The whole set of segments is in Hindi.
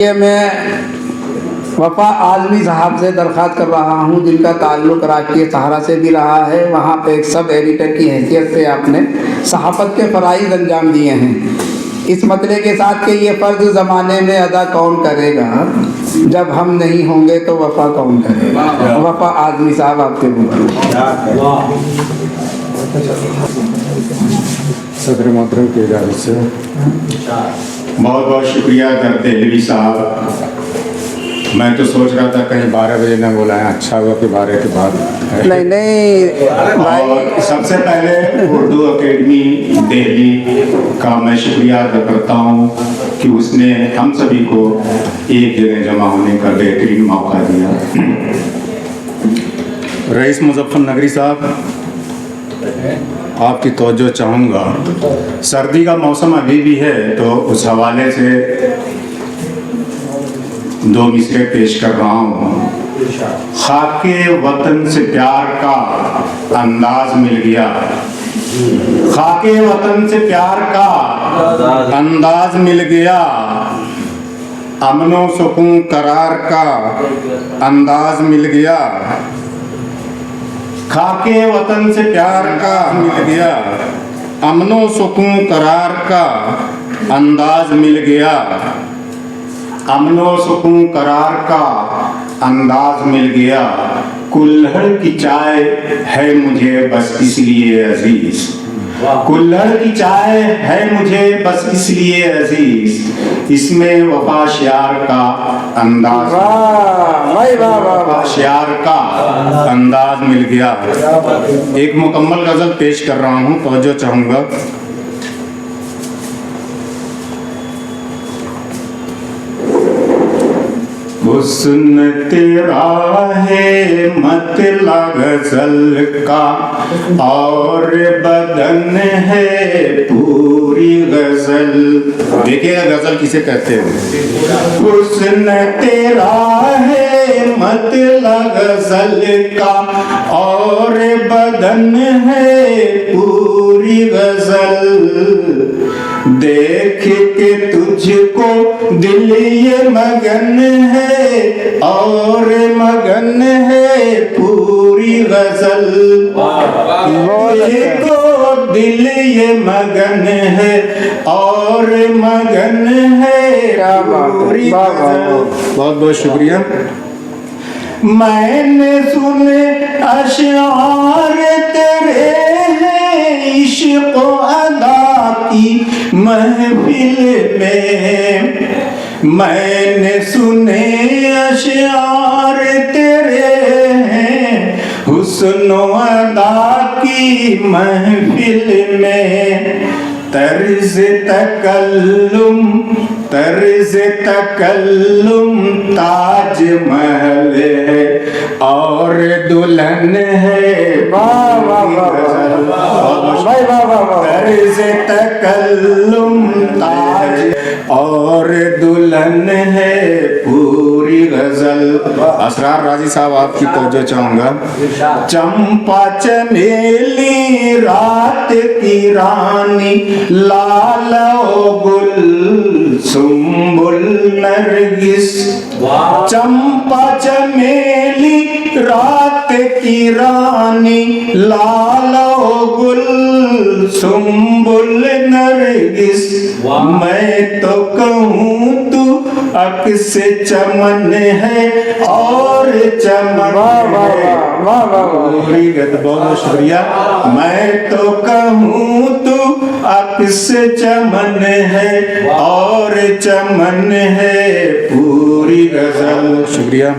ये मैं वफा आज़मी साहब से दरख्वास्त कर रहा हूँ, जिनका ताल्लुक़ राष्ट्रीय सहारा से भी रहा है। वहाँ पे एक सब एडिटर की हैसियत से आपने सहाफ़त के फ़राइज़ अंजाम दिए हैं। इस मसले के साथ कि ये फ़र्ज़ ज़माने में अदा कौन करेगा, जब हम नहीं होंगे तो वफा कौन करेगा। वफा आज़मी साहब आपसे बोल। सदर मोहतरम की इजाज़त से बहुत बहुत शुक्रिया करते दहलवी साहब। मैं तो सोच रहा था कहीं 12 बजे न बुलाएं, अच्छा हुआ कि 12 के बाद। नहीं भाई, और सबसे पहले उर्दू अकेडमी दिल्ली का मैं शुक्रिया अदा करता हूँ कि उसने हम सभी को एक जगह जमा होने का बेहतरीन मौका दिया। रईस मुजफ्फर नगरी साहब, आपकी तवज्जो चाहूँगा। सर्दी का मौसम अभी भी है, तो उस हवाले से दो मिसरे पेश कर रहा हूँ। खाके वतन से प्यार का अंदाज मिल गया, खाके वतन से प्यार का अंदाज मिल गया, अमनो सुकून करार का अंदाज मिल गया, खाके वतन से प्यार का मिल गया, अमनो सुकून करार का अंदाज मिल गया, अमनो सुकून करार का अंदाज मिल गया। कुल्हड़ की चाय है मुझे बस इसलिए अजीज, कुल्हड़ की चाय है मुझे बस इसलिए अजीज, इसमें वफा शियार का अंदाज, वफा शियार का अंदाज मिल गया। एक मुकम्मल गजल पेश कर रहा हूँ, तवज्जो चाहूँगा। हुस्न तेरा है मतला गजल का, और बदन है पूरी गजल। देखिएगा गजल किसे कहते हैं। हुस्न तेरा है मतला गजल का, और बदन है पूरी गजल, देख के तुझको दिल ये मगन है, और मगन है पूरी गजल, देखो दिल ये मगन है, और मगन है पूरी गजल। बहुत बहुत शुक्रिया। मैंने सुने अशआर तेरे हैं इश्क़ अदा की महफिल में, मैंने सुने अशआर तेरे हैं हुस्न अदा की महफिल में, तर्ज तकल्लुम ताज महल है, और दुल्हन है तर्ज तकल्लुम ताज, और दुल्हन है पूरी गजल। असरार राजी साहब, आपकी तवज्जो चाहूँगा। चंपा चमेली रात की रानी, लाल ओ गुल सुम्बुल नरगिस, चंपा चमेली रात की रानी, लाल ओ गुल सुम्बुल नरगिस, मैं तो कहूँ तू अक्स चमन है, और चमन है पूरी गजल। बहुत शुक्रिया। मैं तो कहूँ तू अक्स चमन है, और चमन है पूरी गजल। शुक्रिया।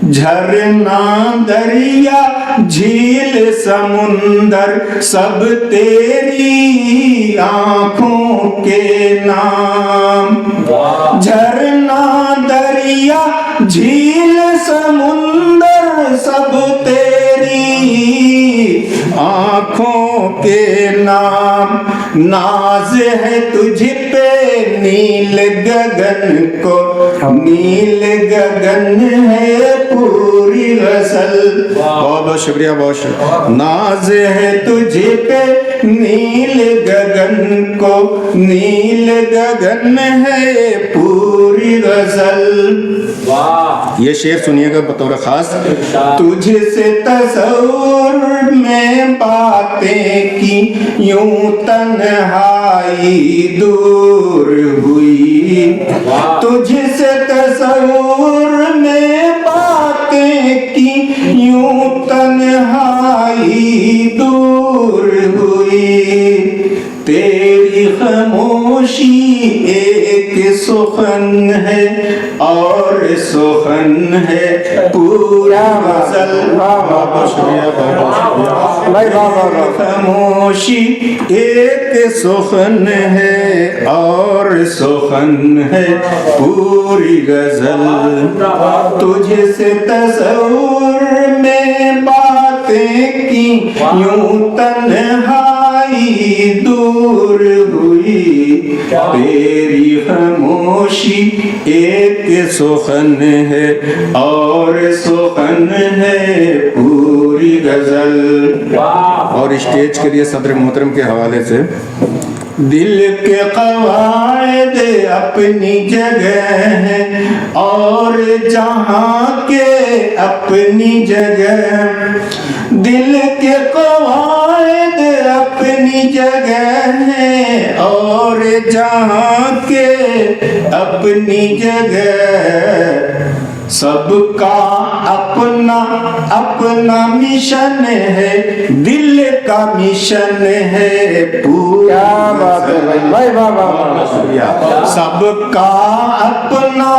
झरना दरिया झील समुंदर सब तेरी आँखों के नाम, झरना दरिया झील समुंदर सब तेरी आँखों के नाम, नाज है तुझ पे नील गगन को, नील गगन है पूरी गजल। बहुत बहुत शुक्रिया, बहुत शुक्रिया। नाज है तुझ पे नील गगन को, नील गगन है पूरी गजल। ये शेर सुनिएगा बतौर खास। तुझसे तसव्वुर में बातें की, यूं तन्हाई दूर हुई। तुझसे तसव्वुर में बातें की, यूं तन्हाई दूर हुई। तेरी खामोशी एक सुखन है और सुखन है पूरा गजल। बहुत शुक्रिया, खामोशी एक सुखन है और सुखन है पूरी गजल। तुझसे तसव्वुर में बातें की, यूं तन्हाई दूर हुई। तेरी खामोशी एक सुखन है और सुखन है पूरी गजल। और स्टेज के लिए सदर मोहतरम के हवाले से, दिल के क़वाइद अपनी जगह है और जहाँ के अपनी जगह। दिल के क़वाइद अपनी जगह है और जहाँ के अपनी जगह। सबका अपना अपना मिशन है, दिल का मिशन है पूरा। क्या बात है भाई, भाई वाह वाह वाह। सबका अपना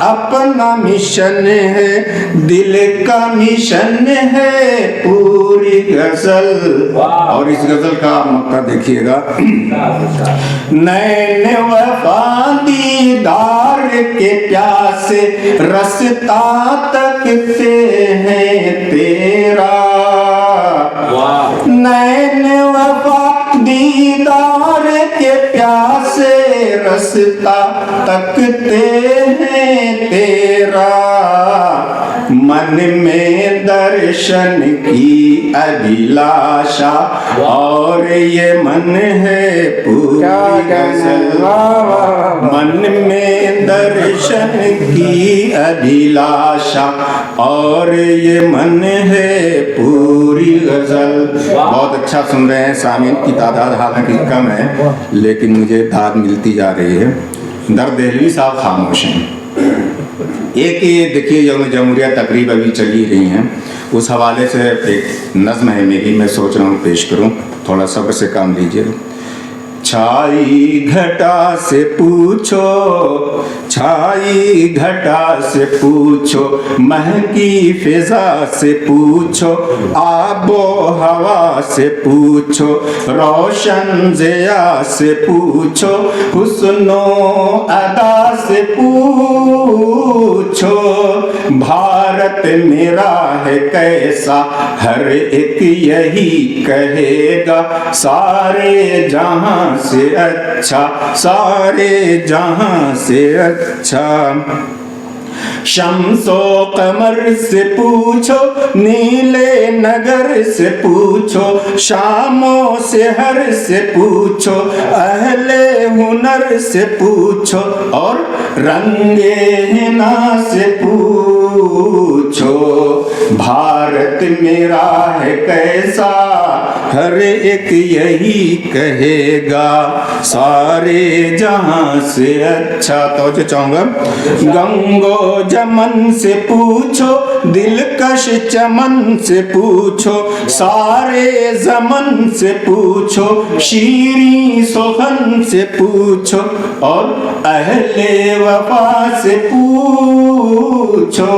अपना मिशन है, दिल का मिशन है पूरी गजल। और इस गजल का मक्का देखिएगा। नैन वफा दीदार के प्यासे रसता तकते हैं तेरा। नैन वफा दीदार के प्यासे रसता तकते हैं तेरा। मन में दर्शन की अभिलाषा और ये मन है पूरी गजल। मन में दर्शन की अभिलाषा और ये मन है पूरी गजल। बहुत अच्छा सुन रहे हैं। सामीन की तादाद हालांकि कम है लेकिन मुझे दाद मिलती जा रही है। दर्द देहलवी साहब खामोश हैं। एक ये देखिए यौम जमहूरिया तकरीब अभी चली रही हैं, उस हवाले से एक नज़्म है मेरी, मैं सोच रहा हूँ पेश करूँ। थोड़ा सब्र से काम लीजिए। छाई घटा से पूछो, छाई घटा से पूछो, महकी फिजा से पूछो, आबो हवा से पूछो, रोशन ज़िया से पूछो, हुस्नो अदा से पूछो। भारत मेरा है कैसा हर एक यही कहेगा, सारे जहां से अच्छा, सारे जहां से अच्छा। शम्सो कमर से पूछो, नीले नगर से पूछो, शामो से हर से पूछो, अहले हुनर से पूछो और रंगे हिना से पूछो। भारत मेरा है कैसा हर एक यही कहेगा, सारे जहां से अच्छा। तो चाहूंगा गंगो जमन से पूछो, दिलकश चमन से पूछो, सारे जमन से पूछो, शीरी सोहन से पूछो और अहले वफा से पूछो।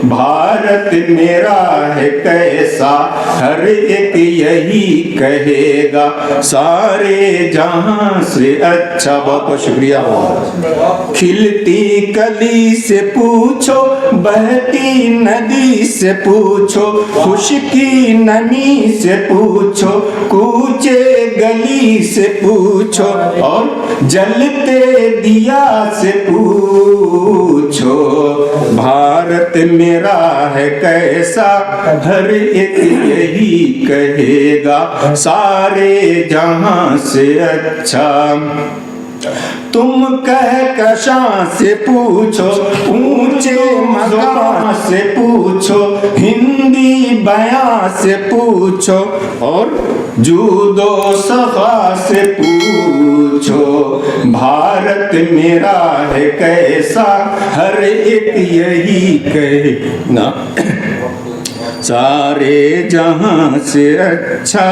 भारत मेरा है कैसा हर एक यही कहेगा, सारे जहां से अच्छा। बहुत बहुत शुक्रिया। खिलती कली से पूछो, बहती नदी से पूछो, खुशकी नमी से पूछो, कूचे गली से पूछो, और जलते दिया से पूछो। भारत मेरा है कैसा, हर एक यही कहेगा, सारे जहां से अच्छा। तुम कहकशां से पूछो, ऊंचे मकान से पूछो, हिंदी बयां से पूछो, और जूदो सफा से पूछो। भारत मेरा है कैसा, हर एक यही कहे ना, सारे जहां से अच्छा।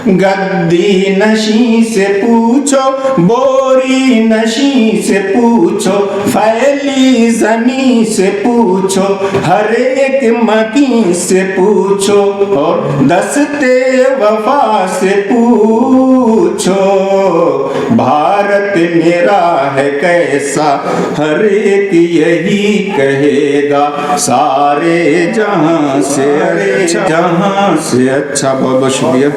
गद्दी नशी से पूछो, बोरी नशी से पूछो, फैली जमी से पूछो, हर एक मकी से पूछो, और दस्ते वफा से पूछो। भारत मेरा है कैसा, हर एक यही कहेगा, सारे जहां से अच्छा, जहां से अच्छा। बहुत बहुत शुक्रिया।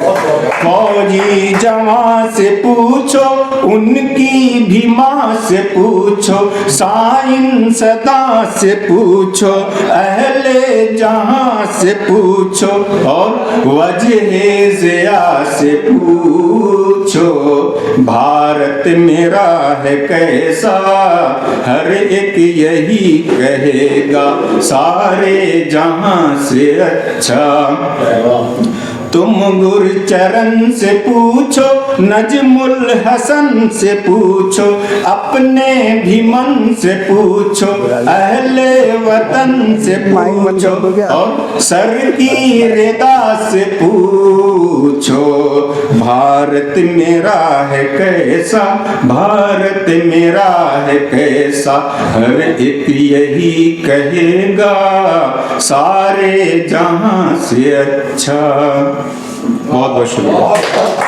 फौजी जवान से पूछो, उनकी भी माँ से पूछो, साइंसदां से पूछो, अहले जहां से पूछो, और वजह ज़िया से पूछो। भारत मेरा है कैसा, हर एक यही कहेगा, सारे जहां से अच्छा। तुम गुरचरण से पूछो, नजमुल हसन से पूछो, अपने भी मन से पूछो, अहले वतन से पूछो, और सर की रिदा से पूछो। भारत मेरा है कैसा, भारत मेरा है कैसा, हर एक यही कहेगा, सारे जहां से अच्छा। बहुत बहुत शुक्रिया।